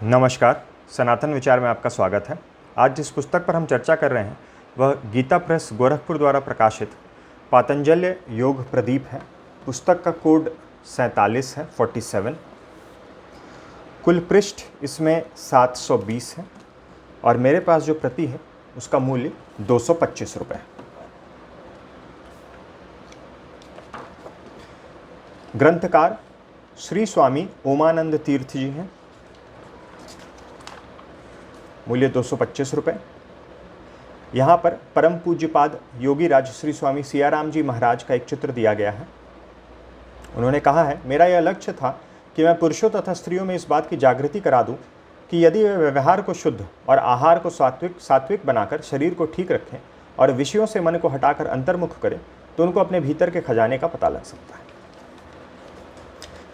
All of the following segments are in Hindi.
नमस्कार, सनातन विचार में आपका स्वागत है। आज जिस पुस्तक पर हम चर्चा कर रहे हैं वह गीता प्रेस गोरखपुर द्वारा प्रकाशित पातंजल्य योग प्रदीप है। पुस्तक का कोड 47 है, 47। कुल पृष्ठ इसमें 720 है और मेरे पास जो प्रति है उसका मूल्य 225 रुपये। ग्रंथकार श्री स्वामी ओमानंद तीर्थ जी हैं। मूल्य 225 रुपये। यहाँ पर परम पूज्यपाद योगी राज श्री स्वामी सियाराम जी महाराज का एक चित्र दिया गया है। उन्होंने कहा है, मेरा यह लक्ष्य था कि मैं पुरुषों तथा स्त्रियों में इस बात की जागृति करा दूं कि यदि वे व्यवहार को शुद्ध और आहार को सात्विक बनाकर शरीर को ठीक रखें और विषयों से मन को हटाकर अंतर्मुख करें तो उनको अपने भीतर के खजाने का पता लग सकता है।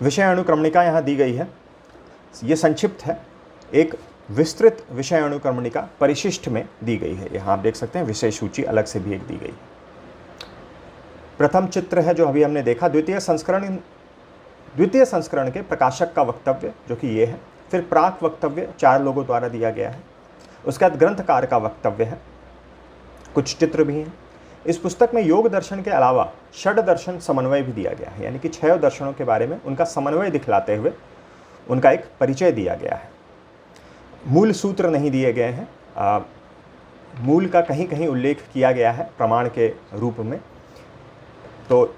विषय अनुक्रमणिका यहाँ दी गई है। ये संक्षिप्त है। एक विस्तृत विषय अनुक्रमणिका परिशिष्ट में दी गई है। यहाँ आप देख सकते हैं विषय सूची अलग से भी एक दी गई है। प्रथम चित्र है जो अभी हमने देखा। द्वितीय संस्करण के प्रकाशक का वक्तव्य जो कि ये है। फिर प्राक वक्तव्य 4 लोगों द्वारा दिया गया है। उसके बाद ग्रंथकार का वक्तव्य है। कुछ चित्र भी हैं। इस पुस्तक में योग दर्शन के अलावा षड दर्शन समन्वय भी दिया गया है, यानी कि 6 दर्शनों के बारे में उनका समन्वय दिखलाते हुए उनका एक परिचय दिया गया है। मूल सूत्र नहीं दिए गए हैं। मूल का कहीं कहीं उल्लेख किया गया है प्रमाण के रूप में। तो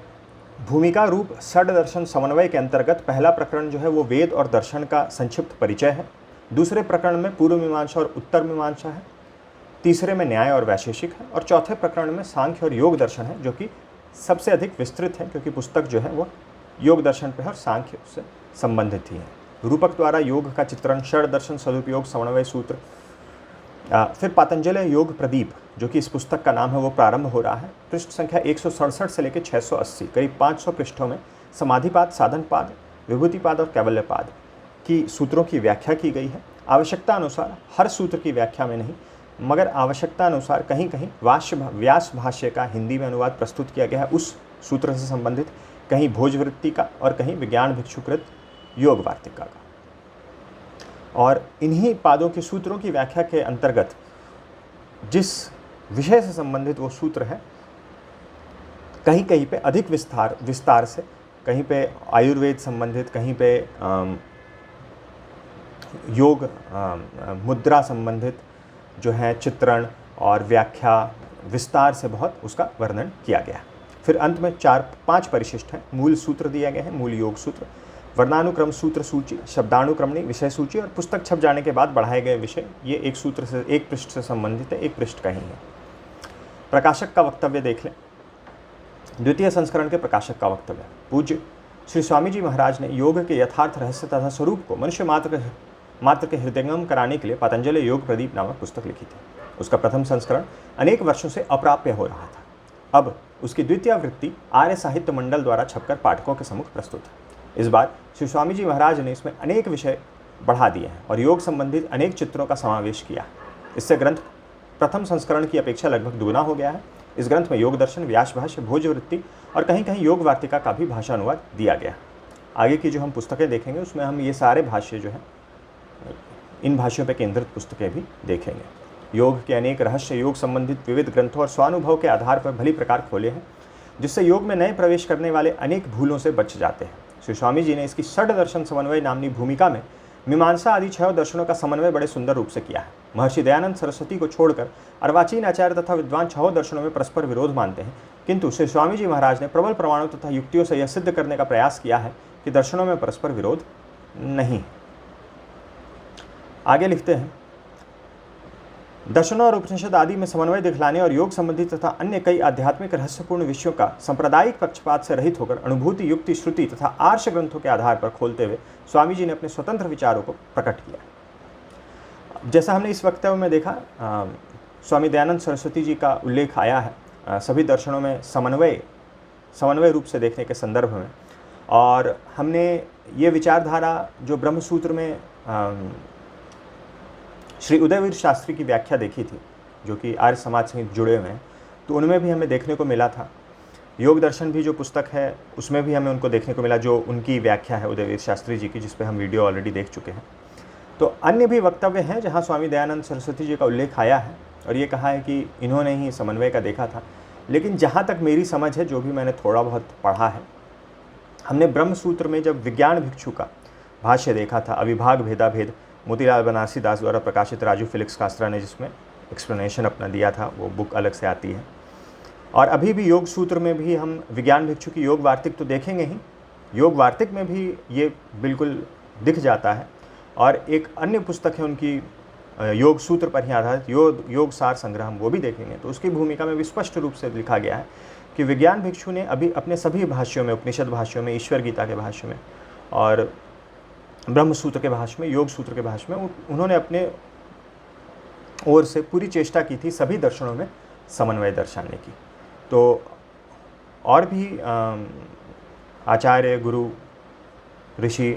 भूमिका रूप षड दर्शन समन्वय के अंतर्गत पहला प्रकरण जो है वो वेद और दर्शन का संक्षिप्त परिचय है। दूसरे प्रकरण में पूर्व मीमांसा और उत्तर मीमांसा है। तीसरे में न्याय और वैशेषिक है और चौथे प्रकरण में सांख्य और योग दर्शन है, जो कि सबसे अधिक विस्तृत है क्योंकि पुस्तक जो है वो योग दर्शन पर और सांख्य से संबंधित ही है। रूपक द्वारा योग का चित्रण, षड दर्शन, सदुपयोग, समन्वय सूत्र। फिर पातंजलि योग प्रदीप जो कि इस पुस्तक का नाम है वो प्रारंभ हो रहा है। पृष्ठ संख्या 167 से लेकर 680, करीब 500 पृष्ठों में समाधिपाद, साधनपाद, विभूतिपाद और कैवल्यपाद की सूत्रों की व्याख्या की गई है। आवश्यकता अनुसार हर सूत्र की व्याख्या में नहीं, मगर आवश्यकता अनुसार कहीं कहीं व्यास भाष्य का हिंदी में अनुवाद प्रस्तुत किया गया है उस सूत्र से संबंधित, कहीं भोजवृत्ति का और कहीं विज्ञान भिक्षुकृत योग वार्तिका का। और इन्हीं पादों के सूत्रों की व्याख्या के अंतर्गत जिस विषय से संबंधित वो सूत्र है, कहीं कहीं पे अधिक विस्तार से, कहीं पे आयुर्वेद संबंधित, कहीं पे योग मुद्रा संबंधित जो है चित्रण और व्याख्या विस्तार से बहुत उसका वर्णन किया गया। फिर अंत में 4-5 परिशिष्ट हैं। मूल सूत्र दिए गए हैं, मूल योग सूत्र, वर्णानुक्रम सूत्र सूची, शब्दानुक्रमणी विषय सूची और पुस्तक छप जाने के बाद बढ़ाए गए विषय। ये एक सूत्र से, एक पृष्ठ से संबंधित है, एक पृष्ठ का ही है। प्रकाशक का वक्तव्य देख लें। द्वितीय संस्करण के प्रकाशक का वक्तव्य। पूज्य श्री स्वामी जी महाराज ने योग के यथार्थ रहस्य तथा स्वरूप को मनुष्य मात्र के हृदयंगम कराने के लिए पातंजलि योग प्रदीप नामक पुस्तक लिखी थी। उसका प्रथम संस्करण अनेक वर्षों से अप्राप्य हो रहा था। अब उसकी द्वितीय वृत्ति आर्य साहित्य मंडल द्वारा छपकर पाठकों के सम्मुख प्रस्तुत है। इस बार श्री स्वामी जी महाराज ने इसमें अनेक विषय बढ़ा दिए हैं और योग संबंधित अनेक चित्रों का समावेश किया है। इससे ग्रंथ प्रथम संस्करण की अपेक्षा लगभग दुगुना हो गया है। इस ग्रंथ में योग दर्शन, व्यास भाष्य, भोजवृत्ति और कहीं कहीं योग वार्तिका का भी भाषा अनुवाद दिया गया है। आगे की जो हम पुस्तकें देखेंगे उसमें हम ये सारे भाष्य जो हैं इन भाष्यों पर केंद्रित पुस्तकें भी देखेंगे। योग के अनेक रहस्य, योग संबंधित विविध ग्रंथों और स्वानुभव के आधार पर भली प्रकार खोले हैं, जिससे योग में नए प्रवेश करने वाले अनेक भूलों से बच जाते हैं। श्री स्वामी जी ने इसकी षड दर्शन समन्वय नामनी भूमिका में मीमांसा आदि 6 दर्शनों का समन्वय बड़े सुंदर रूप से किया है। महर्षि दयानंद सरस्वती को छोड़कर अर्वाचीन आचार्य तथा विद्वान 6 दर्शनों में परस्पर विरोध मानते हैं, किंतु श्री स्वामी जी महाराज ने प्रबल प्रमाणों तथा युक्तियों से यह सिद्ध करने का प्रयास किया है कि दर्शनों में परस्पर विरोध नहीं। आगे लिखते हैं, दर्शनों और उपनिषद आदि में समन्वय दिखलाने और योग संबंधी तथा अन्य कई आध्यात्मिक रहस्यपूर्ण विषयों का सांप्रदायिक पक्षपात से रहित होकर अनुभूति, युक्ति, श्रुति तथा आर्ष ग्रंथों के आधार पर खोलते हुए स्वामी जी ने अपने स्वतंत्र विचारों को प्रकट किया। जैसा हमने इस वक्तव्य में देखा, स्वामी दयानंद सरस्वती जी का उल्लेख आया है सभी दर्शनों में समन्वय रूप से देखने के संदर्भ में। और हमने ये विचारधारा जो ब्रह्मसूत्र में श्री उदयवीर शास्त्री की व्याख्या देखी थी, जो कि आर्य समाज से जुड़े हुए हैं, तो उनमें भी हमें देखने को मिला था। योग दर्शन भी जो पुस्तक है उसमें भी हमें उनको देखने को मिला, जो उनकी व्याख्या है उदयवीर शास्त्री जी की, जिस पे हम वीडियो ऑलरेडी देख चुके हैं। तो अन्य भी वक्तव्य हैं जहाँ स्वामी दयानंद सरस्वती जी का उल्लेख आया है और ये कहा है कि इन्होंने ही समन्वय का देखा था। लेकिन जहाँ तक मेरी समझ है, जो भी मैंने थोड़ा बहुत पढ़ा है, हमने ब्रह्म सूत्र में जब विज्ञान भिक्षु का भाष्य देखा था, अविभाग भेदाभेद, मोतीलाल बनारसी दास द्वारा प्रकाशित राजू फिलिक्स कास्त्रा ने जिसमें एक्सप्लेनेशन अपना दिया था, वो बुक अलग से आती है। और अभी भी योग सूत्र में भी हम विज्ञान भिक्षु की योग वार्तिक तो देखेंगे ही, योग वार्तिक में भी ये बिल्कुल दिख जाता है। और एक अन्य पुस्तक है उनकी योग सूत्र पर ही आधारित, योग सार संग्रह, वो भी देखेंगे तो उसकी भूमिका में भी स्पष्ट रूप से लिखा गया है कि विज्ञान भिक्षु ने अभी अपने सभी भाष्यों में, उपनिषद भाष्यों में, ईश्वर गीता के भाष्य में और ब्रह्म सूत्र के भाष्य में, योग सूत्र के भाष्य में, उन्होंने अपने ओर से पूरी चेष्टा की थी सभी दर्शनों में समन्वय दर्शाने की। तो और भी आचार्य, गुरु, ऋषि,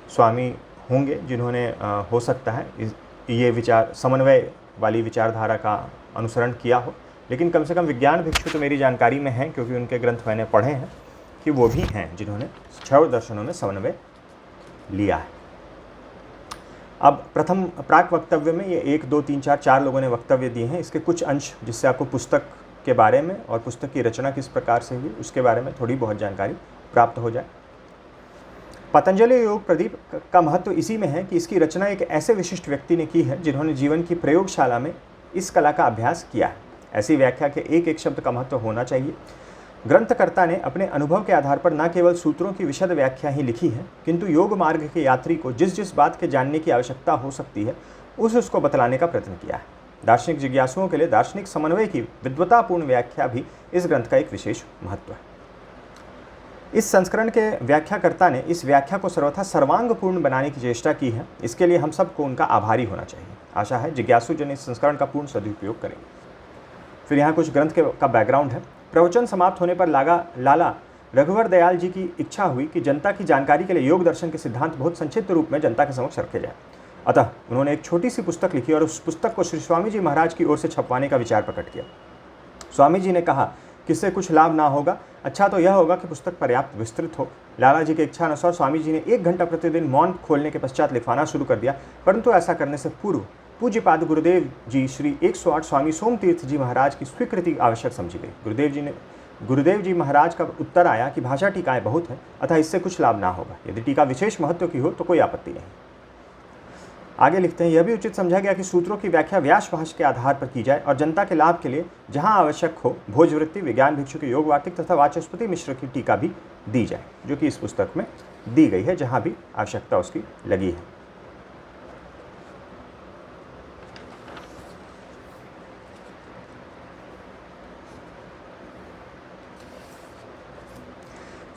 स्वामी होंगे जिन्होंने हो सकता है ये विचार, समन्वय वाली विचारधारा का अनुसरण किया हो, लेकिन कम से कम विज्ञान भिक्षु तो मेरी जानकारी में है, क्योंकि उनके ग्रंथ मैंने पढ़े हैं, कि वो भी हैं जिन्होंने 6 दर्शनों में समन्वय लिया है। अब प्रथम प्राक वक्तव्य में ये 1, 2, 3, 4 लोगों ने वक्तव्य दिए हैं। इसके कुछ अंश जिससे आपको पुस्तक के बारे में और पुस्तक की रचना किस प्रकार से हुई उसके बारे में थोड़ी बहुत जानकारी प्राप्त हो जाए। पतंजलि योग प्रदीप का महत्व इसी में है कि इसकी रचना एक ऐसे विशिष्ट व्यक्ति ने की है जिन्होंने जीवन की प्रयोगशाला में इस कला का अभ्यास किया है। ऐसी व्याख्या के एक एक शब्द का महत्व होना चाहिए। ग्रंथकर्ता ने अपने अनुभव के आधार पर न केवल सूत्रों की विशद व्याख्या ही लिखी है, किंतु योग मार्ग के यात्री को जिस जिस बात के जानने की आवश्यकता हो सकती है उसको बतलाने का प्रयत्न किया है। दार्शनिक जिज्ञासुओं के लिए दार्शनिक समन्वय की विद्वतापूर्ण व्याख्या भी इस ग्रंथ का एक विशेष महत्व है। इस संस्करण के व्याख्याकर्ता ने इस व्याख्या को सर्वथा सर्वांगपूर्ण बनाने की चेष्टा की है। इसके लिए हम सबको उनका आभारी होना चाहिए। आशा है जिज्ञासु जन इस संस्करण का पूर्ण सदुपयोग करेंगे। फिर यहाँ कुछ ग्रंथ का बैकग्राउंड है। प्रवचन समाप्त होने पर लाला रघुवर दयाल जी की इच्छा हुई कि जनता की जानकारी के लिए योग दर्शन के सिद्धांत बहुत संक्षिप्त रूप में जनता के समक्ष रखे जाए। अतः उन्होंने एक छोटी सी पुस्तक लिखी और उस पुस्तक को श्री स्वामी जी महाराज की ओर से छपवाने का विचार प्रकट किया। स्वामी जी ने कहा कि इससे कुछ लाभ ना होगा, अच्छा तो यह होगा कि पुस्तक पर्याप्त विस्तृत हो। लाला जी के इच्छा अनुसार स्वामी जी ने 1 घंटा प्रतिदिन मौन खोलने के पश्चात लिखवाना शुरू कर दिया, परंतु ऐसा करने से पूर्व पूज्यपाद गुरुदेव जी श्री 108 स्वामी सोमतीर्थ जी महाराज की स्वीकृति आवश्यक समझी गई। गुरुदेव जी महाराज का उत्तर आया कि भाषा टीकाएं बहुत हैं, अतः इससे कुछ लाभ ना होगा। यदि टीका विशेष महत्व की हो तो कोई आपत्ति नहीं। आगे लिखते हैं, यह भी उचित समझा गया कि सूत्रों की व्याख्या व्यास भाष्य के आधार पर की जाए और जनता के लाभ के लिए जहां आवश्यक हो भोजवृत्ति, विज्ञान भिक्षु के योग वार्तिक तथा वाचस्पति मिश्र की टीका भी दी जाए, जो कि इस पुस्तक में दी गई है जहां भी आवश्यकता उसकी लगी है।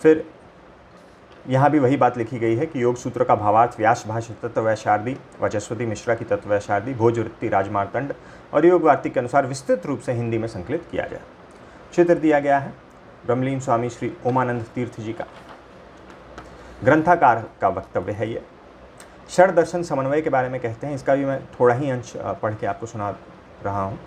फिर यहाँ भी वही बात लिखी गई है कि योग सूत्र का भावार्थ व्यास भाष्य तत्ववैशारदी, वाचस्पति मिश्रा की तत्ववैशारदी, भोजवृत्ति, राजमार्तंड और योग वार्तिक के अनुसार विस्तृत रूप से हिंदी में संकलित किया जाए। चित्र दिया गया है ब्रह्मलीन स्वामी श्री ओमानंद तीर्थ जी का। ग्रंथाकार का वक्तव्य है ये। षड दर्शन समन्वय के बारे में कहते हैं, इसका भी मैं थोड़ा ही अंश पढ़ के आपको सुना रहा हूँ।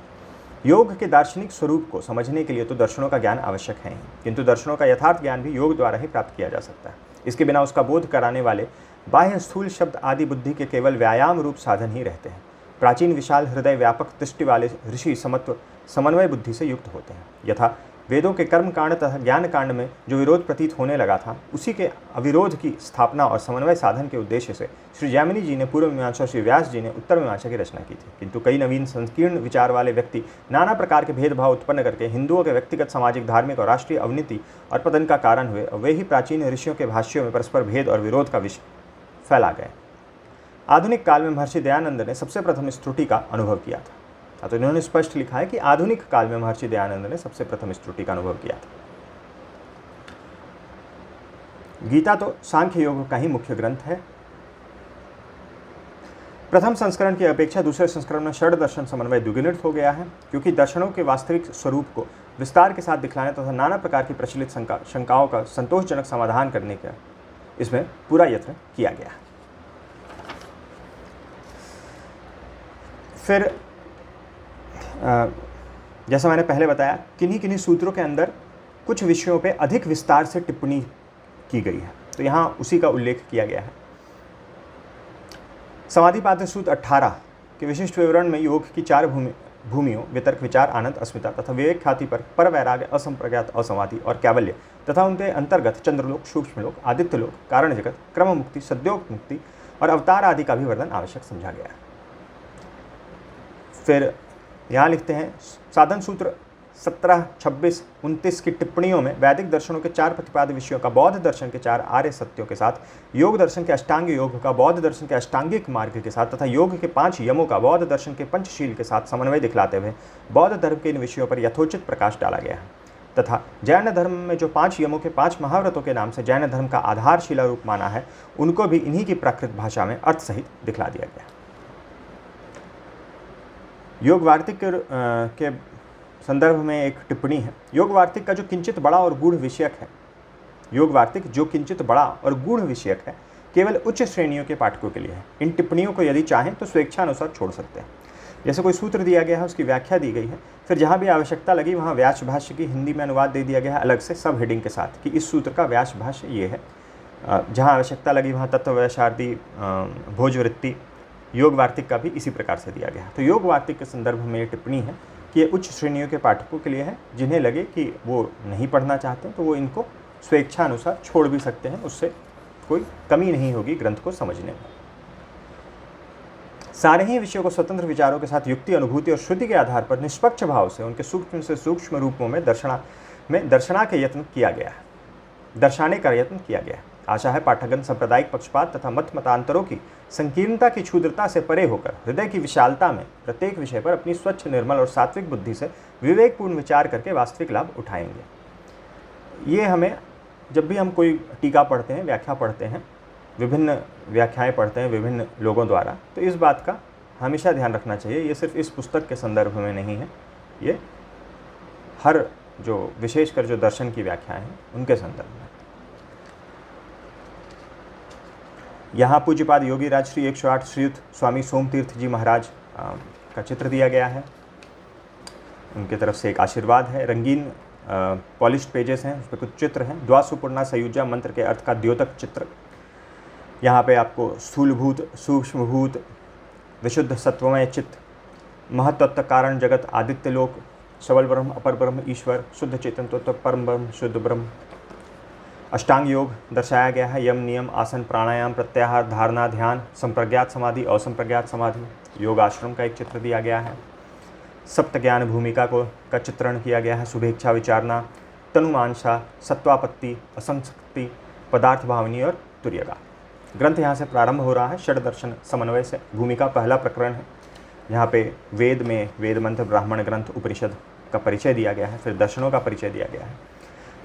योग के दार्शनिक स्वरूप को समझने के लिए तो दर्शनों का ज्ञान आवश्यक है ही, किंतु दर्शनों का यथार्थ ज्ञान भी योग द्वारा ही प्राप्त किया जा सकता है। इसके बिना उसका बोध कराने वाले बाह्य स्थूल शब्द आदि बुद्धि के केवल व्यायाम रूप साधन ही रहते हैं। प्राचीन विशाल हृदय व्यापक दृष्टि वाले ऋषि समन्वय बुद्धि से युक्त होते हैं। यथा वेदों के कर्म कांड तथा ज्ञान कांड में जो विरोध प्रतीत होने लगा था, उसी के अविरोध की स्थापना और समन्वय साधन के उद्देश्य से श्री जैमिनी जी ने पूर्व मीमांसा, श्री व्यास जी ने उत्तर मीमांसा की रचना की थी। किंतु कई नवीन संकीर्ण विचार वाले व्यक्ति नाना प्रकार के भेदभाव उत्पन्न करके हिंदुओं के व्यक्तिगत, सामाजिक, धार्मिक और राष्ट्रीय अवनति और पतन का कारण हुए, और वे ही प्राचीन ऋषियों के भाष्यों में परस्पर भेद और विरोध का विषय फैला गए। आधुनिक काल में महर्षि दयानंद ने सबसे प्रथम इस त्रुटि का अनुभव किया था। तो इन्होंने स्पष्ट लिखा है कि आधुनिक काल में महर्षि दयानंद ने सबसे प्रथम इस त्रुटि का अनुभव किया था। गीता तो सांख्य योग का ही मुख्य ग्रंथ है। प्रथम संस्करण की अपेक्षा दूसरे संस्करण में षड दर्शन समन्वय द्विगुणित हो गया है, क्योंकि दर्शनों के वास्तविक स्वरूप को विस्तार के साथ दिखलाने तथा नाना प्रकार की प्रचलित शंकाओं का संतोषजनक समाधान करने का इसमें पूरा यत्न किया गया है। फिर जैसा मैंने पहले बताया, किन्हीं किन्हीं सूत्रों के अंदर कुछ विषयों पे अधिक विस्तार से टिप्पणी की गई है, तो यहाँ उसी का उल्लेख किया गया है। समाधिपाद सूत्र 18 के विशिष्ट विवरण में योग की 4 भूमियों वितर्क, विचार, आनंद, अस्मिता तथा विवेक ख्याति पर वैराग्य, असंप्रज्ञात, असमाधि और कैवल्य तथा उनके अंतर्गत चंद्रलोक, सूक्ष्मलोक, आदित्य लोक, कारण जगत, क्रम मुक्ति, सद्योग मुक्ति और अवतार आदि का भी वर्णन आवश्यक समझा गया है। फिर यहाँ लिखते हैं साधन सूत्र 17, 26, 29 की टिप्पणियों में वैदिक दर्शनों के 4 प्रतिपाद्य विषयों का बौद्ध दर्शन के 4 आर्य सत्यों के साथ, योग दर्शन के अष्टांग योग का बौद्ध दर्शन के अष्टांगिक मार्ग के साथ तथा योग के 5 यमों का बौद्ध दर्शन के पंचशील के साथ समन्वय दिखलाते हुए बौद्ध धर्म के इन विषयों पर यथोचित प्रकाश डाला गया है तथा जैन धर्म में जो 5 यमों के 5 महाव्रतों के नाम से जैन धर्म का आधारशिला रूप माना है, उनको भी इन्हीं की प्राकृत भाषा में अर्थ सहित दिखला दिया गया। योग वार्तिक के संदर्भ में एक टिप्पणी है। योग वार्तिक का जो किंचित बड़ा और गूढ़ विषयक है, योग वार्तिक जो किंचित बड़ा और गूढ़ विषयक है, केवल उच्च श्रेणियों के पाठकों के लिए है। इन टिप्पणियों को यदि चाहें तो स्वेच्छानुसार छोड़ सकते हैं। जैसे कोई सूत्र दिया गया है, उसकी व्याख्या दी गई है, फिर जहाँ भी आवश्यकता लगी वहाँ व्यास भाष्य की हिंदी में अनुवाद दे दिया गया है अलग से सब हेडिंग के साथ कि इस सूत्र का व्यास भाष्य ये है। जहाँ आवश्यकता लगी वहाँ तत्ववैशारदी, भोजवृत्ति, योग वार्तिक का भी इसी प्रकार से दिया गया है। तो योग वार्तिक के संदर्भ में ये टिप्पणी है कि ये उच्च श्रेणियों के पाठकों के लिए है, जिन्हें लगे कि वो नहीं पढ़ना चाहते तो वो इनको स्वेच्छा अनुसार छोड़ भी सकते हैं, उससे कोई कमी नहीं होगी ग्रंथ को समझने में। सारे ही विषयों को स्वतंत्र विचारों के साथ युक्ति, अनुभूति और श्रुति के आधार पर निष्पक्ष भाव से उनके सूक्ष्म से सूक्ष्म रूपों में दर्शना के यत्न किया गया है, दर्शाने का यत्न किया गया है। आशा है पाठकगण सांप्रदायिक पक्षपात तथा मत मतांतरों की संकीर्णता की क्षुद्रता से परे होकर हृदय की विशालता में प्रत्येक विषय पर अपनी स्वच्छ, निर्मल और सात्विक बुद्धि से विवेकपूर्ण विचार करके वास्तविक लाभ उठाएंगे। ये हमें जब भी हम कोई टीका पढ़ते हैं, व्याख्या पढ़ते हैं, विभिन्न व्याख्याएं पढ़ते हैं विभिन्न लोगों द्वारा, तो इस बात का हमेशा ध्यान रखना चाहिए। ये सिर्फ इस पुस्तक के संदर्भ में नहीं है, ये हर जो विशेषकर जो दर्शन की व्याख्याएं हैं उनके संदर्भ में। यहाँ पूज्यपाद योगीराज श्री 108 श्रीयुत स्वामी सोमतीर्थ जी महाराज का चित्र दिया गया है। उनकी तरफ से एक आशीर्वाद है। रंगीन पॉलिश्ड पेजेस हैं, उस पर कुछ चित्र हैं। द्वासुपूर्णा सयुजा मंत्र के अर्थ का द्योतक चित्र। यहाँ पे आपको स्थूलभूत, सूक्ष्मभूत, विशुद्ध सत्वमय चित्त, महत्त्व कारण जगत, आदित्य लोक, सबल ब्रह्म, अपर ब्रह्म, ईश्वर, शुद्ध चेतन तत्व, परम ब्रह्म, शुद्ध ब्रह्म। अष्टांग योग दर्शाया गया है। यम, नियम, आसन, प्राणायाम, प्रत्याहार, धारणा, ध्यान, संप्रज्ञात समाधि, असंप्रज्ञात समाधि। योग आश्रम का एक चित्र दिया गया है। सप्त ज्ञान भूमिका का चित्रण किया गया है। शुभेच्छा विचारना, तनुमांसा, सत्वापत्ति, असंशक्ति, पदार्थ भावनी और तुर्यगा। ग्रंथ यहाँ से प्रारंभ हो रहा है षड दर्शन समन्वय से। भूमिका पहला प्रकरण है। यहाँ पे वेद में वेद मंत्र, ब्राह्मण ग्रंथ, उपनिषद का परिचय दिया गया है। फिर दर्शनों का परिचय दिया गया है।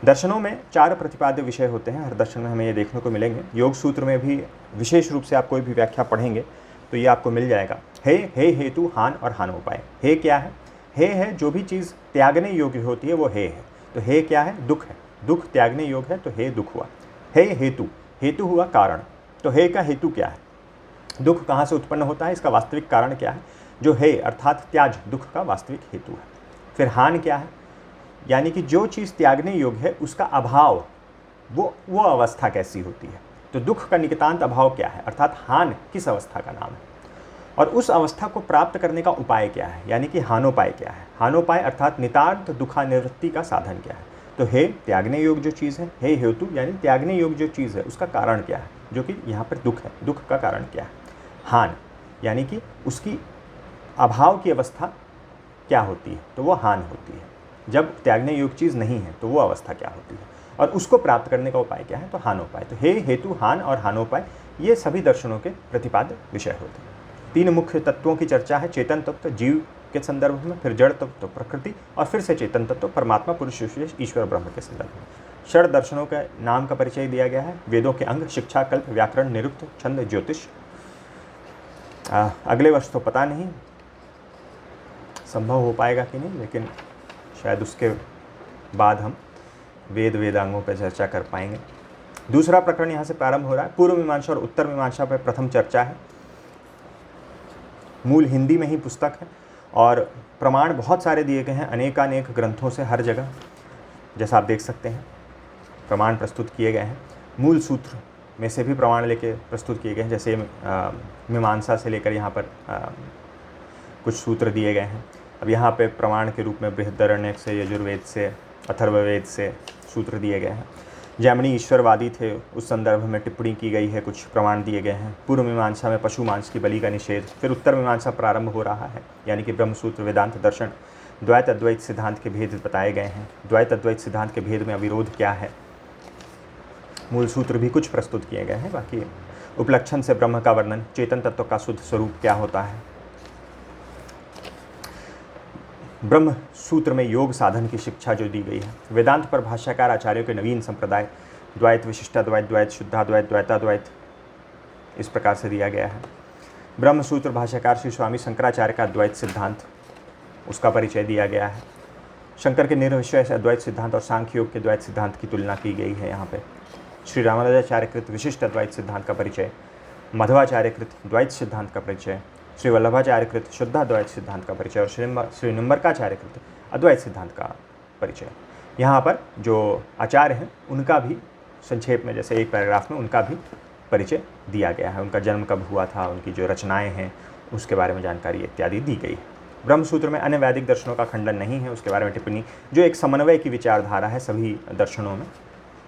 दर्शनों में 4 प्रतिपाद्य विषय होते हैं। हर दर्शन में हमें ये देखने को मिलेंगे। योग सूत्र में भी विशेष रूप से आप कोई भी व्याख्या पढ़ेंगे तो ये आपको मिल जाएगा। हे हेतु, हान और हानोपाय। हे क्या है? हे है जो भी चीज़ त्यागने योग्य होती है वो हे है। तो हे क्या है? दुख है। दुख त्यागने योग्य है तो हे दुख हुआ। हे हेतु, हेतु हुआ कारण। तो हे का हेतु क्या है? दुख कहाँ से उत्पन्न होता है, इसका वास्तविक कारण क्या है? जो हे अर्थात त्याज, दुख का वास्तविक हेतु है। फिर हान क्या है? यानी कि जो चीज़ त्यागने योग्य है उसका अभाव, वो अवस्था कैसी होती है। तो दुख का निकटांत अभाव क्या है, अर्थात हान किस अवस्था का नाम है, और उस अवस्था को प्राप्त करने का उपाय क्या है, यानी कि हानोपाय क्या है। हानोपाय अर्थात नितार्थ दुखानिवृत्ति का साधन क्या है। तो हे त्यागने योग्य जो चीज़ है, हे हेतु यानी त्यागने योग्य जो चीज़ है उसका कारण क्या है, जो कि यहाँ पर दुख है। दुख का कारण क्या है? हान यानी कि उसकी अभाव की अवस्था क्या होती है, तो वो हान होती है। जब त्यागने योग्य चीज़ नहीं है तो वो अवस्था क्या होती है, और उसको प्राप्त करने का उपाय क्या है, तो हानोपाय। तो हे हेतु, हान और हानोपाय ये सभी दर्शनों के प्रतिपाद्य विषय होते हैं। 3 मुख्य तत्वों की चर्चा है। चेतन तत्व जीव के संदर्भ में, फिर जड़ तत्व प्रकृति, और फिर से चेतन तत्व परमात्मा पुरुष विशेष ईश्वर ब्रह्म के संदर्भ में। षड दर्शनों के नाम का परिचय दिया गया है। वेदों के अंग शिक्षा, कल्प, व्याकरण, निरुक्त, छंद, ज्योतिष। अगले वर्ष तो पता नहीं संभव हो पाएगा कि नहीं, लेकिन शायद उसके बाद हम वेदांगों पर चर्चा कर पाएंगे। दूसरा प्रकरण यहाँ से प्रारंभ हो रहा है। पूर्व मीमांसा और उत्तर मीमांसा पर प्रथम चर्चा है। मूल हिंदी में ही पुस्तक है और प्रमाण बहुत सारे दिए गए हैं अनेकानेक ग्रंथों से, हर जगह जैसा आप देख सकते हैं प्रमाण प्रस्तुत किए गए हैं। मूल सूत्र में से भी प्रमाण लेके प्रस्तुत किए गए हैं, जैसे मीमांसा से लेकर यहाँ पर कुछ सूत्र दिए गए हैं। अब यहाँ पे प्रमाण के रूप में बृहदारण्यक से, यजुर्वेद से, अथर्ववेद से सूत्र दिए गए हैं। जैमिनी ईश्वरवादी थे, उस संदर्भ में टिप्पणी की गई है, कुछ प्रमाण दिए गए हैं। पूर्व मीमांसा में पशु मांस की बलि का निषेध, फिर उत्तर मीमांसा प्रारंभ हो रहा है, यानी कि ब्रह्मसूत्र, वेदांत दर्शन, द्वैत अद्वैत सिद्धांत के भेद बताए गए हैं। द्वैत अद्वैत सिद्धांत के भेद में अविरोध क्या है, मूल सूत्र भी कुछ प्रस्तुत किए गए हैं। बाकी उपलक्षण से ब्रह्म का वर्णन, चेतन तत्व का शुद्ध स्वरूप क्या होता है। ब्रह्म सूत्र में योग साधन की शिक्षा जो दी गई है। वेदांत पर भाष्यकार आचार्यों के नवीन संप्रदाय, द्वैत, विशिष्टाद्वैत, द्वैत, शुद्धाद्वैत, द्वैताद्वैत, इस प्रकार से दिया गया है। ब्रह्म सूत्र भाष्यकार श्री स्वामी शंकराचार्य का द्वैत सिद्धांत, उसका परिचय दिया गया है। शंकर के निर्विशेष अद्वैत सिद्धांत और सांख्य योग के द्वैत सिद्धांत की तुलना की गई है। यहाँ पे श्री रामानुजाचार्य कृत विशिष्ट अद्वैत सिद्धांत का परिचय, मध्वाचार्य कृत द्वैत सिद्धांत का परिचय, श्री वल्लभाचार्य कृत शुद्धाद्वैत सिद्धांत का परिचय और श्री निम्बरकाचार्य कृत अद्वैत सिद्धांत का परिचय। यहाँ पर जो आचार्य हैं उनका भी संक्षेप में, जैसे एक पैराग्राफ में उनका भी परिचय दिया गया है। उनका जन्म कब हुआ था, उनकी जो रचनाएं हैं उसके बारे में जानकारी इत्यादि दी गई है। ब्रह्मसूत्र में अन्य वैदिक दर्शनों का खंडन नहीं है, उसके बारे में टिप्पणी, जो एक समन्वय की विचारधारा है सभी दर्शनों में,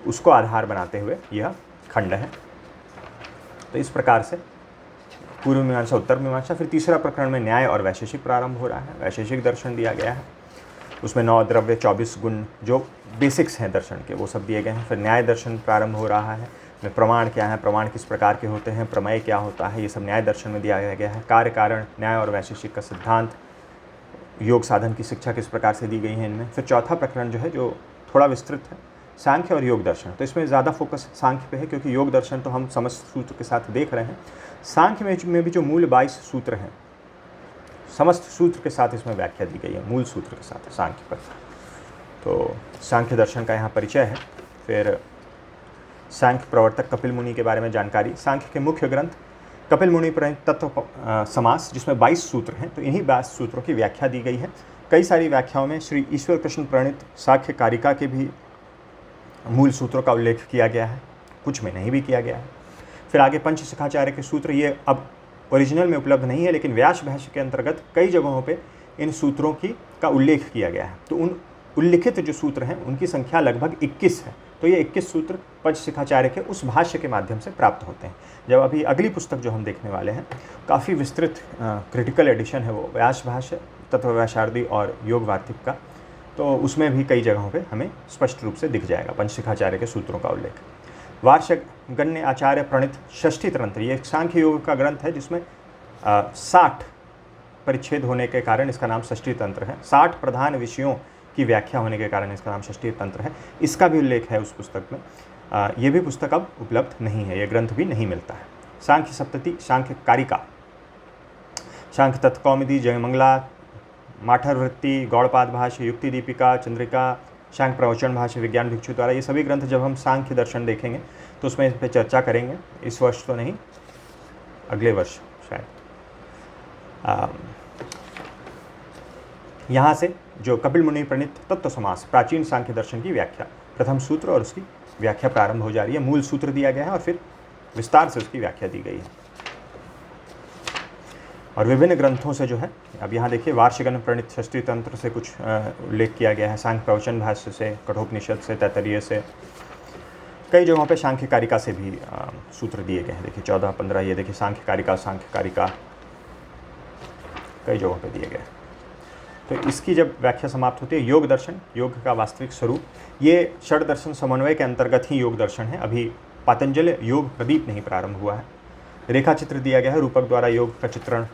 उसको आधार बनाते हुए यह खंड है। तो इस प्रकार से पूर्व मीमांसा, उत्तर मीमांसा, फिर तीसरा प्रकरण में न्याय और वैशेषिक प्रारंभ हो रहा है। वैशेषिक दर्शन दिया गया है, उसमें 9 द्रव्य, 24 गुण, जो बेसिक्स हैं दर्शन के, वो सब दिए गए हैं। फिर न्याय दर्शन प्रारंभ हो रहा है, में प्रमाण क्या है, प्रमाण किस प्रकार के होते हैं, प्रमेय क्या होता है, ये सब न्याय दर्शन में दिया गया है। कार्य कारण, न्याय और वैशेषिक का सिद्धांत, योग साधन की शिक्षा किस प्रकार से दी गई है इनमें। फिर चौथा प्रकरण जो है, जो थोड़ा विस्तृत है, सांख्य और योग दर्शन। तो इसमें ज़्यादा फोकस सांख्य पे है, क्योंकि योग दर्शन तो हम समस्त सूत्र के साथ देख रहे हैं। सांख्य में भी जो मूल 22 सूत्र हैं, समस्त सूत्र के साथ इसमें व्याख्या दी गई है, मूल सूत्र के साथ सांख्य पर। तो सांख्य दर्शन का यहाँ परिचय है। फिर सांख्य प्रवर्तक कपिल मुनि के बारे में जानकारी। सांख्य के मुख्य ग्रंथ कपिल मुनि प्रणीत तत्व समास, जिसमें 22 सूत्र हैं, तो इन्हीं 22 सूत्रों की व्याख्या दी गई है। कई सारी व्याख्याओं में श्री ईश्वर कृष्ण प्रणीत सांख्य कारिका के भी मूल सूत्रों का उल्लेख किया गया है, कुछ में नहीं भी किया गया है। फिर आगे पंचशिखाचार्य के सूत्र, ये अब ओरिजिनल में उपलब्ध नहीं है, लेकिन व्यास भाष्य के अंतर्गत कई जगहों पे इन सूत्रों का उल्लेख किया गया है। तो उन उल्लिखित जो सूत्र हैं उनकी संख्या लगभग 21 है। तो ये 21 सूत्र पंचशिखाचार्य के उस भाष्य के माध्यम से प्राप्त होते हैं। जब अभी अगली पुस्तक जो हम देखने वाले हैं, काफ़ी विस्तृत क्रिटिकल एडिशन है वो, व्यास भाष्य, तत्वव्यासार्दी और योग वार्तिक का, तो उसमें भी कई जगहों पे हमें स्पष्ट रूप से दिख जाएगा पंचशिखाचार्य के सूत्रों का उल्लेख। वार्षगण्य आचार्य प्रणीत षष्ठी तंत्र, ये एक सांख्य योग का ग्रंथ है, जिसमें 60 परिच्छेद होने के कारण इसका नाम षष्ठी तंत्र है। 60 प्रधान विषयों की व्याख्या होने के कारण इसका नाम षष्ठी तंत्र है। इसका भी उल्लेख है उस पुस्तक में। ये भी पुस्तक अब उपलब्ध नहीं है, ये ग्रंथ भी नहीं मिलता है। सांख्य सप्तति, सांख्य कारिका, सांख्य तत्कौमुदी, जयमंगला, माठरवृत्ति, गौड़पाद भाष्य, युक्ति दीपिका, चंद्रिका, सांख्य प्रवचन भाष्य, विज्ञान भिक्षु द्वारा, ये सभी ग्रंथ जब हम सांख्य दर्शन देखेंगे तो उसमें इस पर चर्चा करेंगे। इस वर्ष तो नहीं, अगले वर्ष शायद। यहाँ से जो कपिल मुनि प्रणीत तत्व समास, प्राचीन सांख्य दर्शन की व्याख्या, प्रथम सूत्र और उसकी व्याख्या प्रारंभ हो जा रही है। मूल सूत्र दिया गया है और फिर विस्तार से उसकी व्याख्या दी गई है। और विभिन्न ग्रंथों से जो है, अब यहाँ देखिए, वार्षिकन प्रणीत षष्ठी तंत्र से कुछ उल्लेख किया गया है, सांख्य प्रवचन भाष्य से, कठोपनिषद से, तैत्तरीय से, कई जगहों पे सांख्य कारिका से भी सूत्र दिए गए हैं। देखिए 14-15, ये देखिए सांख्य कारिका कई जगहों पे दिए गए। तो इसकी जब व्याख्या समाप्त होती है, योग दर्शन, योग का वास्तविक स्वरूप, ये षड दर्शन समन्वय के अंतर्गत ही योग दर्शन है। अभी पातंजल योग प्रदीप नहीं प्रारंभ हुआ है। रेखा चित्र दिया गया है, रूपक द्वारा योग का चित्रण,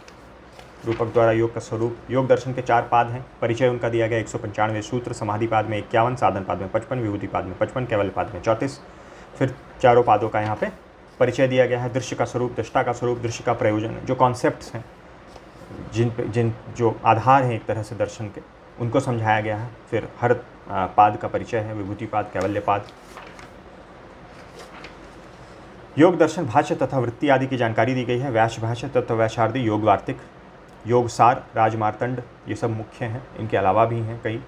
रूपक द्वारा योग का स्वरूप। योग दर्शन के 4 पाद हैं, परिचय उनका दिया गया 195 सूत्र, समाधि पाद में 51, साधन पाद में 55, विभूति पाद में 55, कैवल्य पाद में 34। फिर चारों पादों का यहाँ पे परिचय दिया गया है। दृश्य का स्वरूप, दृष्टा का स्वरूप, दृश्य का प्रयोजन, जो कॉन्सेप्ट्स हैं, जिन जो आधार हैं एक तरह से दर्शन के, उनको समझाया गया है। फिर हर पाद का परिचय है, विभूति पाद, कैवल्य पाद। योग दर्शन भाष्य तथा वृत्ति आदि की जानकारी दी गई है। व्यास भाष्य, तत्वव्यासार्दी, योग वार्तिक, योग सार, राजमार्तंड, ये सब मुख्य हैं। इनके अलावा भी हैं कई,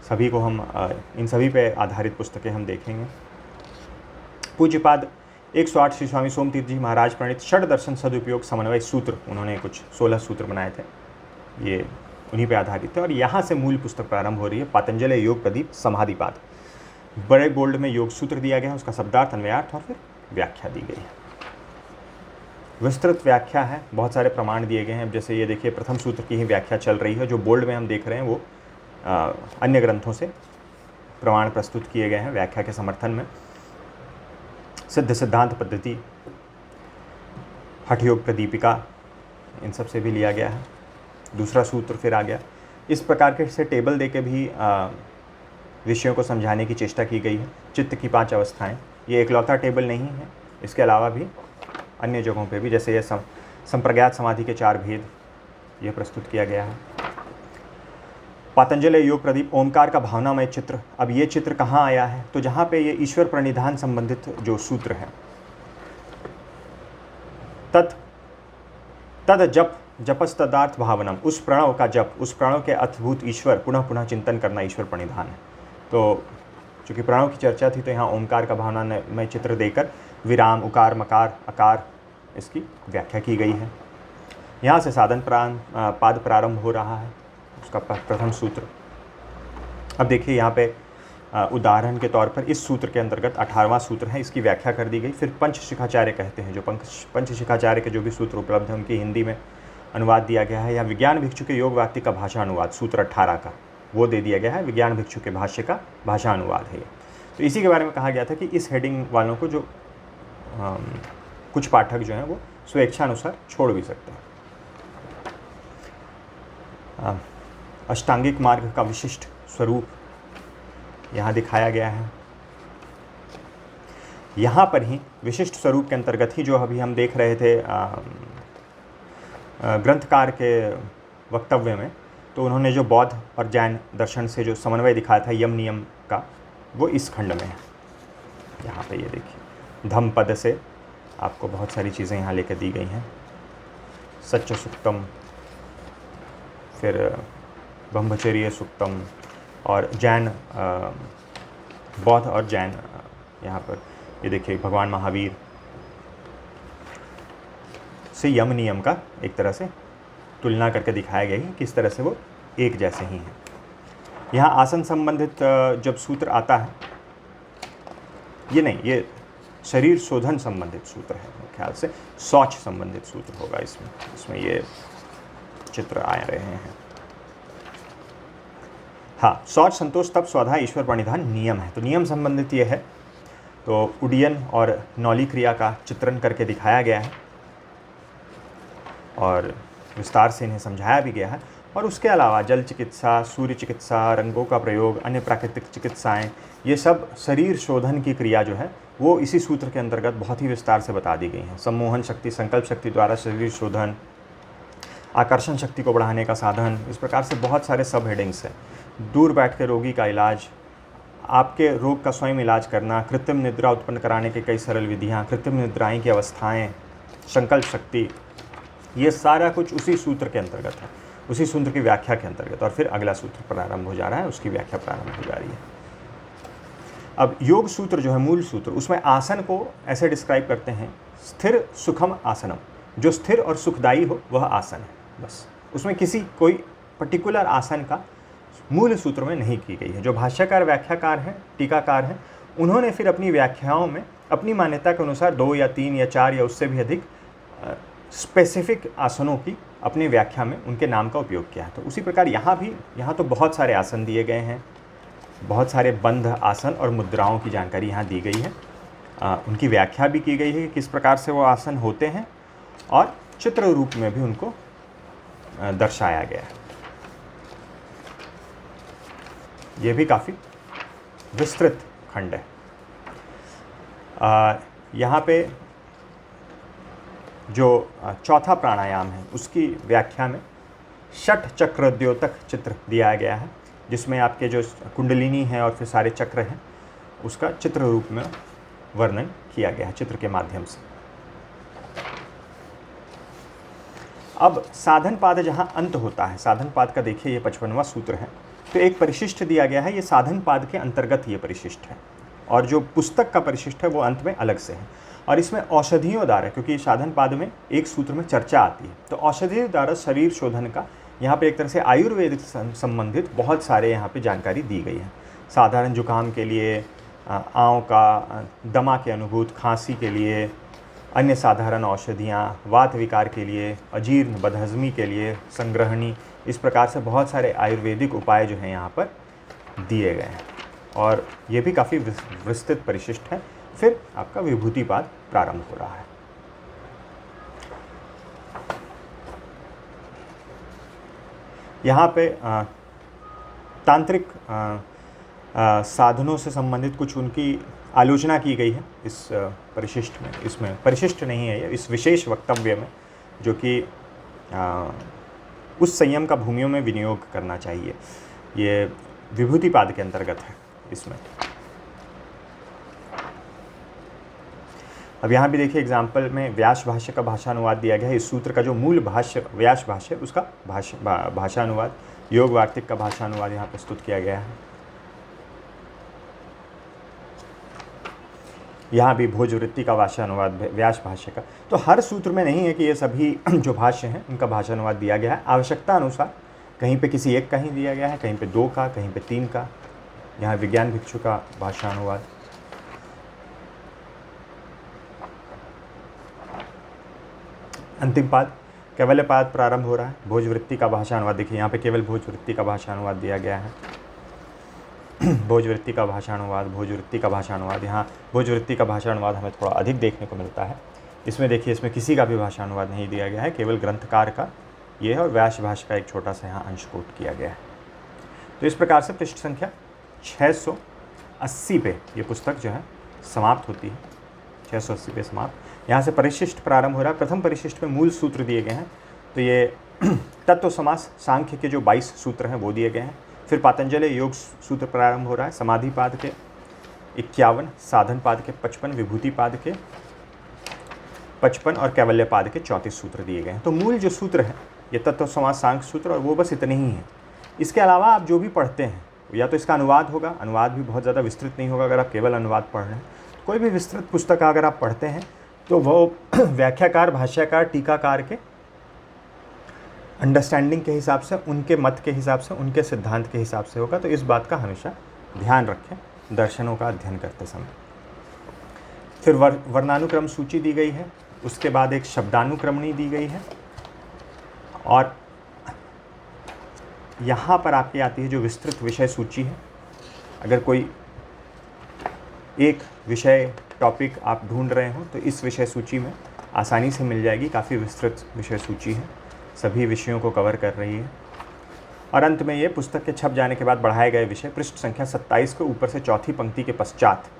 सभी को हम इन सभी पे आधारित पुस्तकें हम देखेंगे। पूज्यपाद 108 श्री स्वामी सोमतीर्थ जी महाराज प्रणीत षड दर्शन सदुपयोग समन्वय सूत्र, उन्होंने कुछ 16 सूत्र बनाए थे, ये उन्हीं पे आधारित थे। और यहाँ से मूल पुस्तक प्रारंभ हो रही है, पातंजलि योग प्रदीप समाधिपाद। बड़े बोल्ड में योग सूत्र दिया गया है, उसका शब्दार्थ, अन्वयार्थ और फिर व्याख्या दी गई है। विस्तृत व्याख्या है, बहुत सारे प्रमाण दिए गए हैं। जैसे ये देखिए, प्रथम सूत्र की ही व्याख्या चल रही है, जो बोल्ड में हम देख रहे हैं वो अन्य ग्रंथों से प्रमाण प्रस्तुत किए गए हैं व्याख्या के समर्थन में। सिद्ध सिद्धांत पद्धति, हठ योग प्रदीपिका, इन सब से भी लिया गया है। दूसरा सूत्र फिर आ गया। इस प्रकार के से टेबल देके भी विषयों को समझाने की चेष्टा की गई है। चित्त की 5 अवस्थाएं, ये एकलौता टेबल नहीं है, इसके अलावा भी अन्य जगहों पे भी, जैसे ये संप्रज्ञात समाधि के 4 भेद, ये प्रस्तुत किया गया है। पातंजलि योग प्रदीप, ओमकार का भावनामय चित्र। अब ये चित्र कहाँ आया है? तो जहाँ पे ये ईश्वर प्रणिधान संबंधित जो सूत्र है, तद जप जपस्तदार्थ भावनम, उस प्रणव का जप, उस प्रणव के अद्भुत ईश्वर पुनः पुनः चिंतन करना ईश्वर प्रणिधान है। तो चूँकि प्रणव की चर्चा थी, तो यहाँ ओमकार का भावनामय चित्र देकर विराम, उकार, मकार, अकार, इसकी व्याख्या की गई है। यहाँ से साधन पाद प्रारंभ हो रहा है, उसका प्रथम सूत्र। अब देखिए यहाँ पे उदाहरण के तौर पर इस सूत्र के अंतर्गत 18वां सूत्र है, इसकी व्याख्या कर दी गई। फिर पंचशिखाचार्य कहते हैं, जो पंचशिखाचार्य के जो भी सूत्र उपलब्ध हैं उनकी हिंदी में अनुवाद दिया गया है। या विज्ञान भिक्षु के योग वाक्य का भाषा अनुवाद, सूत्र 18 का वो दे दिया गया है। विज्ञान भिक्षु के भाष्य का भाषा अनुवाद है ये। तो इसी के बारे में कहा गया था कि इस हेडिंग वालों को जो कुछ पाठक जो हैं वो स्वेच्छानुसार छोड़ भी सकते हैं। अष्टांगिक मार्ग का विशिष्ट स्वरूप यहाँ दिखाया गया है। यहाँ पर ही विशिष्ट स्वरूप के अंतर्गत ही जो अभी हम देख रहे थे ग्रंथकार के वक्तव्य में, तो उन्होंने जो बौद्ध और जैन दर्शन से जो समन्वय दिखाया था यम नियम का, वो इस खंड में है। यहाँ पे ये देखिए, धम्म पद से आपको बहुत सारी चीज़ें यहाँ लेकर दी गई हैं। सच्च सुक्तम, फिर ब्रह्मचर्य सुक्तम, और जैन, बौद्ध और जैन, यहाँ पर ये देखिए भगवान महावीर से यम नियम का एक तरह से तुलना करके दिखाया गया है, किस तरह से वो एक जैसे ही हैं। यहाँ आसन संबंधित जब सूत्र आता है, ये नहीं, ये शरीर शोधन संबंधित सूत्र है, मेरे ख्याल से शौच संबंधित सूत्र होगा इसमें ये चित्र आ रहे हैं। हाँ, शौच, संतोष, तप, स्वाध्याय, ईश्वर प्रणिधान नियम है। तो नियम संबंधित ये है। तो उड्डयन और नौली क्रिया का चित्रण करके दिखाया गया है और विस्तार से इन्हें समझाया भी गया है। और उसके अलावा जल चिकित्सा, सूर्य चिकित्सा, रंगों का प्रयोग, अन्य प्राकृतिक चिकित्साएं, ये सब शरीर शोधन की क्रिया जो है वो इसी सूत्र के अंतर्गत बहुत ही विस्तार से बता दी गई हैं। सम्मोहन शक्ति, संकल्प शक्ति द्वारा शरीर शोधन, आकर्षण शक्ति को बढ़ाने का साधन, इस प्रकार से बहुत सारे सब हेडिंग्स हैं। दूर बैठ के रोगी का इलाज, आपके रोग का स्वयं इलाज करना, कृत्रिम निद्रा उत्पन्न कराने के कई सरल विधियाँ, कृत्रिम निद्राएँ की अवस्थाएँ, संकल्प शक्ति, ये सारा कुछ उसी सूत्र के अंतर्गत है, उसी सूत्र की व्याख्या के अंतर्गत। और फिर अगला सूत्र प्रारंभ हो जा रहा है, उसकी व्याख्या प्रारंभ हो जा रही है। अब योग सूत्र जो है मूल सूत्र, उसमें आसन को ऐसे डिस्क्राइब करते हैं, स्थिर सुखम आसनम, जो स्थिर और सुखदायी हो वह आसन है। बस उसमें किसी कोई पर्टिकुलर आसन का मूल सूत्र में नहीं की गई है। जो भाष्यकार, व्याख्याकार हैं, टीकाकार हैं, उन्होंने फिर अपनी व्याख्याओं में अपनी मान्यता के अनुसार 2 या 3 या 4 या उससे भी अधिक स्पेसिफिक आसनों की अपनी व्याख्या में उनके नाम का उपयोग किया है। तो उसी प्रकार यहाँ तो बहुत सारे आसन दिए गए हैं, बहुत सारे बंध आसन और मुद्राओं की जानकारी यहाँ दी गई है। उनकी व्याख्या भी की गई है कि किस प्रकार से वो आसन होते हैं, और चित्र रूप में भी उनको दर्शाया गया है। ये भी काफ़ी विस्तृत खंड है। यहाँ पे जो चौथा प्राणायाम है उसकी व्याख्या में षट चक्र द्योतक चित्र दिया गया है, जिसमें आपके जो कुंडलिनी है और फिर सारे चक्र हैं उसका चित्र रूप में वर्णन किया गया है, चित्र के माध्यम से। अब साधन पाद जहाँ अंत होता है, साधन पाद का देखिए ये 55वां सूत्र है, तो एक परिशिष्ट दिया गया है। ये साधन पाद के अंतर्गत ये परिशिष्ट है, और जो पुस्तक का परिशिष्ट है वो अंत में अलग से है। और इसमें औषधियों द्वारा, क्योंकि साधन पाद में एक सूत्र में चर्चा आती है, तो औषधियों द्वारा शरीर शोधन का यहाँ पे एक तरह से आयुर्वेद संबंधित बहुत सारे यहाँ पे जानकारी दी गई है। साधारण जुकाम के लिए आंव का, दमा के अनुभूत, खांसी के लिए अन्य साधारण औषधियाँ, वात विकार के लिए, अजीर्ण बदहजमी के लिए, संग्रहणी, इस प्रकार से बहुत सारे आयुर्वेदिक उपाय जो हैं यहाँ पर दिए गए हैं और ये भी काफ़ी विस्तृत परिशिष्ट है। फिर आपका विभूतिपाद प्रारंभ हो रहा है। यहाँ पे तांत्रिक साधनों से संबंधित कुछ उनकी आलोचना की गई है इस परिशिष्ट में। इसमें परिशिष्ट नहीं है ये, इस विशेष वक्तव्य में, जो कि उस संयम का भूमियों में विनियोग करना चाहिए। ये विभूतिपाद के अंतर्गत है इसमें। अब यहाँ भी देखिए एग्जाम्पल में व्यास भाष्य का भाषानुवाद दिया गया है। इस सूत्र का जो मूल भाष्य व्यास भाष्य उसका भाषानुवाद, योग वार्तिक का भाषानुवाद यहाँ प्रस्तुत किया गया है। यहाँ भी भोजवृत्ति का भाषानुवाद व्यास भाष्य का। तो हर सूत्र में नहीं है कि ये सभी जो भाष्य हैं उनका भाषानुवाद दिया गया है, आवश्यकता अनुसार कहीं पे किसी एक का ही दिया गया है, कहीं पे 2 का, कहीं पे 3 का। यहाँ विज्ञान भिक्षु का भाषानुवाद। अंतिम पाद कैवल्यपाद प्रारंभ हो रहा है। भोजवृत्ति का भाषानुवाद देखिए, यहाँ पे केवल भोजवृत्ति का भाषानुवाद दिया गया है। भोजवृत्ति का भाषानुवाद, भोजवृत्ति का भाषानुवाद। यहाँ भोजवृत्ति का भाषानुवाद हमें थोड़ा अधिक देखने को मिलता है। इसमें देखिए, इसमें किसी का भी भाषानुवाद नहीं दिया गया है, केवल ग्रंथकार का ये है और व्यास भाष्य का एक छोटा सा यहाँ अंश कोट किया गया है। तो इस प्रकार से पृष्ठ संख्या 680 पे ये पुस्तक जो है समाप्त होती है। 680 पे समाप्त। यहाँ से परिशिष्ट प्रारंभ हो रहा है। प्रथम परिशिष्ट में मूल सूत्र दिए गए हैं, तो ये तत्व समास सांख्य के जो 22 सूत्र हैं वो दिए गए हैं। फिर पातंजलि योग सूत्र प्रारंभ हो रहा है। समाधि पाद के 51, साधन पाद के 55, विभूति पाद के 55 और कैवल्य पाद के 34 सूत्र दिए गए हैं। तो मूल जो सूत्र है ये तत्व समास सांख्य सूत्र, और वो बस इतने ही हैं। इसके अलावा आप जो भी पढ़ते हैं, या तो इसका अनुवाद होगा, अनुवाद भी बहुत ज़्यादा विस्तृत नहीं होगा अगर आप केवल अनुवाद पढ़ रहे हैं। कोई भी विस्तृत पुस्तक अगर आप पढ़ते हैं तो वो व्याख्याकार, भाष्यकार, टीकाकार के अंडरस्टैंडिंग के हिसाब से, उनके मत के हिसाब से, उनके सिद्धांत के हिसाब से होगा। तो इस बात का हमेशा ध्यान रखें दर्शनों का अध्ययन करते समय। फिर वर्णानुक्रम सूची दी गई है, उसके बाद एक शब्दानुक्रमणी दी गई है, और यहाँ पर आपकी आती है जो विस्तृत विषय सूची है। अगर कोई एक विषय टॉपिक आप ढूंढ रहे हो तो इस विषय सूची में आसानी से मिल जाएगी। काफ़ी विस्तृत विषय सूची है, सभी विषयों को कवर कर रही है। और अंत में ये पुस्तक के छप जाने के बाद बढ़ाए गए विषय पृष्ठ संख्या 27 के ऊपर से चौथी पंक्ति के पश्चात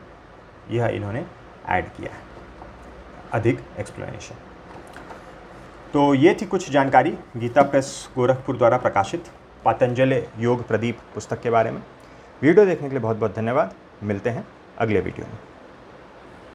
यह इन्होंने ऐड किया है, अधिक एक्सप्लेनेशन। तो ये थी कुछ जानकारी गीता प्रेस गोरखपुर द्वारा प्रकाशित पातंजलि योग प्रदीप पुस्तक के बारे में। वीडियो देखने के लिए बहुत बहुत धन्यवाद। मिलते हैं अगले वीडियो में।